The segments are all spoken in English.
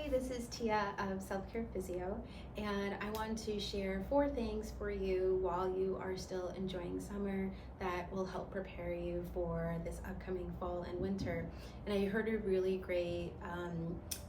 Hi, this is Tia of Self-Care Physio, and I want to share 4 things for you while you are still enjoying summer that will help prepare you for this upcoming fall and winter. And I heard a really great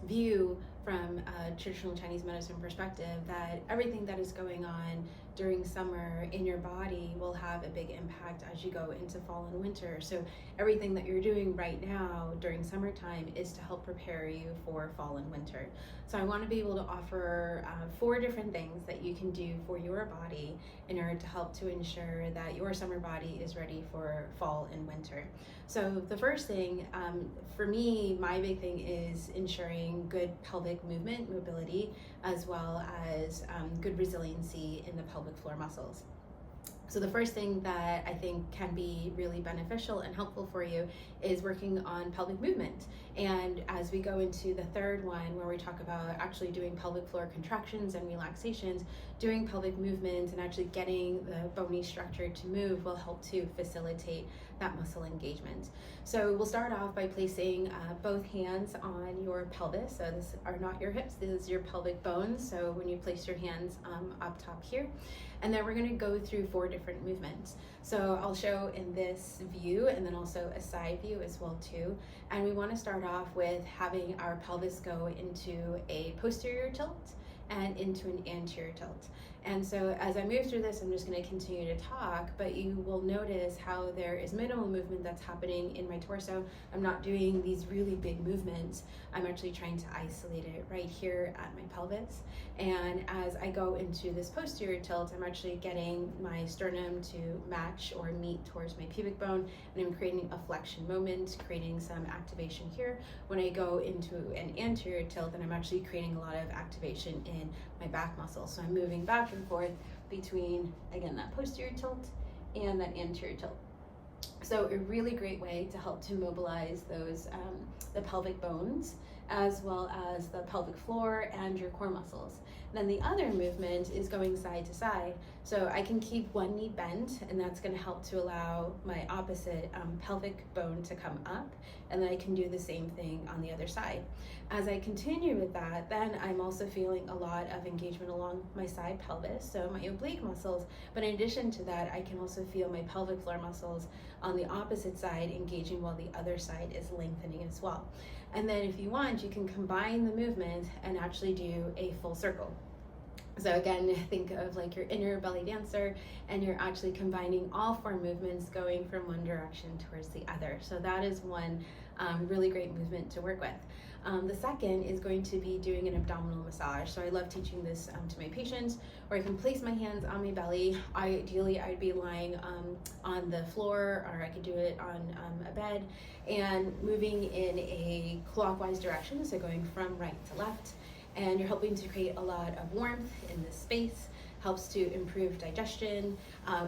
view from a traditional Chinese medicine perspective that everything that is going on during summer in your body will have a big impact as you go into fall and winter. So everything that you're doing right now during summertime is to help prepare you for fall and winter. So I want to be able to offer 4 different things that you can do for your body in order to help to ensure that your summer body is ready for fall and winter. So the first thing, for me, my big thing is ensuring good pelvic movement, mobility, as well as good resiliency in the pelvic floor muscles. So the first thing that I think can be really beneficial and helpful for you is working on pelvic movement. And as we go into the third one, where we talk about actually doing pelvic floor contractions and relaxations, doing pelvic movements and actually getting the bony structure to move will help to facilitate that muscle engagement. So we'll start off by placing both hands on your pelvis. So these are not your hips, this is your pelvic bones. So when you place your hands up top here, and then we're going to go through 4 different movements. So I'll show in this view and then also a side view as well too. And we want to start off with having our pelvis go into a posterior tilt and into an anterior tilt. And so as I move through this, I'm just going to continue to talk, but you will notice how there is minimal movement that's happening in my torso. I'm not doing these really big movements. I'm actually trying to isolate it right here at my pelvis. And as I go into this posterior tilt, I'm actually getting my sternum to match or meet towards my pubic bone, and I'm creating a flexion moment, creating some activation here. When I go into an anterior tilt, then I'm actually creating a lot of activation in my back muscle. So I'm moving back and forth between, again, that posterior tilt and that anterior tilt. So a really great way to help to mobilize those the pelvic bones as well as the pelvic floor and your core muscles. Then the other movement is going side to side. So I can keep one knee bent, and that's going to help to allow my opposite pelvic bone to come up, and then I can do the same thing on the other side. As I continue with that, then I'm also feeling a lot of engagement along my side pelvis, so my oblique muscles, but in addition to that, I can also feel my pelvic floor muscles on the opposite side engaging while the other side is lengthening as well. And then if you want, you can combine the movement and actually do a full circle. So again, think of like your inner belly dancer, and you're actually combining all 4 movements going from one direction towards the other. So that is one really great movement to work with. The second is going to be doing an abdominal massage. So I love teaching this to my patients, where I can place my hands on my belly. Ideally, I'd be lying on the floor, or I could do it on a bed, and moving in a clockwise direction, so going from right to left. And you're helping to create a lot of warmth in this space, helps to improve digestion.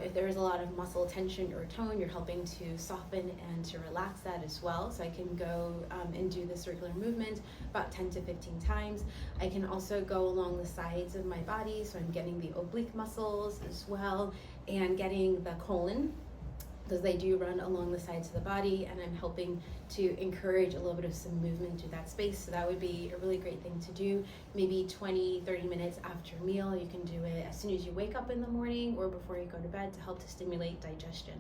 If there is a lot of muscle tension or tone, you're helping to soften and to relax that as well. So I can go and do the circular movement about 10 to 15 times. I can also go along the sides of my body, so I'm getting the oblique muscles as well, and getting the colon, because they do run along the sides of the body, and I'm helping to encourage a little bit of some movement through that space. So that would be a really great thing to do. Maybe 20-30 minutes after a meal. You can do it as soon as you wake up in the morning or before you go to bed to help to stimulate digestion.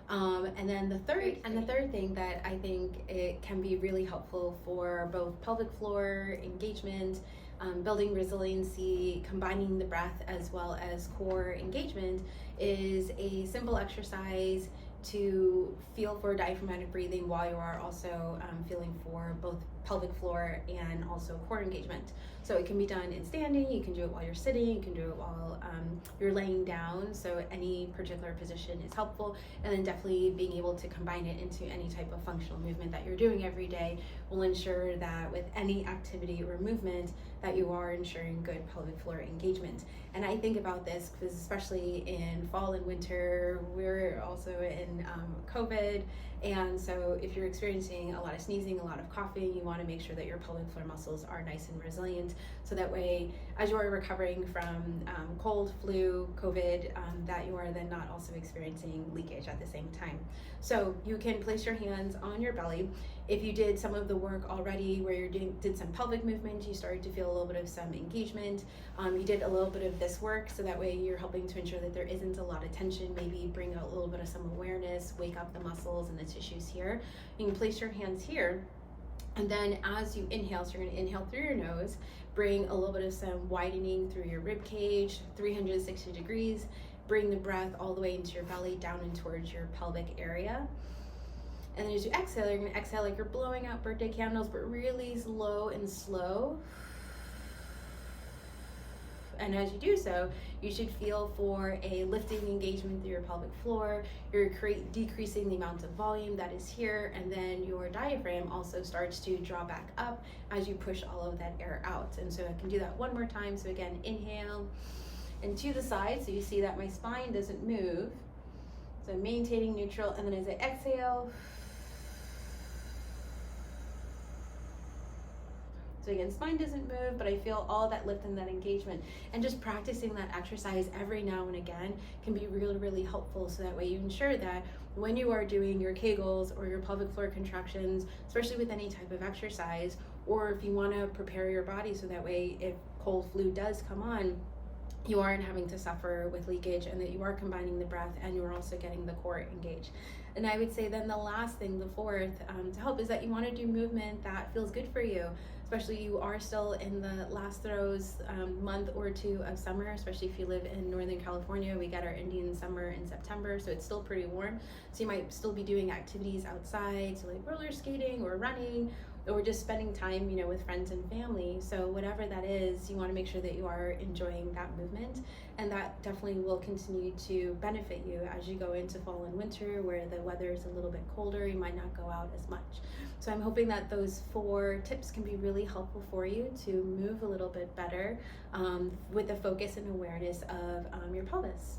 And then the third thing that I think it can be really helpful for both pelvic floor engagement, building resiliency, combining the breath as well as core engagement, is a simple exercise to feel for diaphragmatic breathing while you are also feeling for both pelvic floor and also core engagement. So it can be done in standing, you can do it while you're sitting, you can do it while you're laying down, so any particular position is helpful. And then definitely being able to combine it into any type of functional movement that you're doing every day will ensure that with any activity or movement that you are ensuring good pelvic floor engagement. And I think about this because especially in fall and winter, we're also in COVID, and so if you're experiencing a lot of sneezing, a lot of coughing, you want to make sure that your pelvic floor muscles are nice and resilient, so that way as you are recovering from cold, flu, COVID, that you are then not also experiencing leakage at the same time. So you can place your hands on your belly. If you did some of the work already where you did some pelvic movement, you started to feel a little bit of some engagement, you did a little bit of this work, so that way you're helping to ensure that there isn't a lot of tension, maybe bring out a little bit of some awareness, wake up the muscles and the tissues here. You can place your hands here, and then as you inhale, so you're going to inhale through your nose, bring a little bit of some widening through your rib cage, 360 degrees, bring the breath all the way into your belly, down and towards your pelvic area. And then as you exhale, you're going to exhale like you're blowing out birthday candles, but really low and slow. And as you do so, you should feel for a lifting engagement through your pelvic floor. You're decreasing the amount of volume that is here, and then your diaphragm also starts to draw back up as you push all of that air out. And so I can do that one more time. So again, inhale and to the side, so you see that my spine doesn't move. So maintaining neutral, and then as I exhale, so again, spine doesn't move, but I feel all that lift and that engagement. And just practicing that exercise every now and again can be really, really helpful. So that way you ensure that when you are doing your Kegels or your pelvic floor contractions, especially with any type of exercise, or if you want to prepare your body so that way if cold flu does come on, you aren't having to suffer with leakage, and that you are combining the breath and you're also getting the core engaged. And I would say then the last thing, the fourth, to help is that you want to do movement that feels good for you. Especially you are still in the last throes, month or two of summer, especially if you live in Northern California. We get our Indian summer in September, so it's still pretty warm. So you might still be doing activities outside, so like roller skating or running, or just spending time, with friends and family. So whatever that is, you want to make sure that you are enjoying that movement, and that definitely will continue to benefit you as you go into fall and winter, where the weather is a little bit colder. You might not go out as much. So I'm hoping that those 4 tips can be really helpful for you to move a little bit better with the focus and awareness of your pelvis.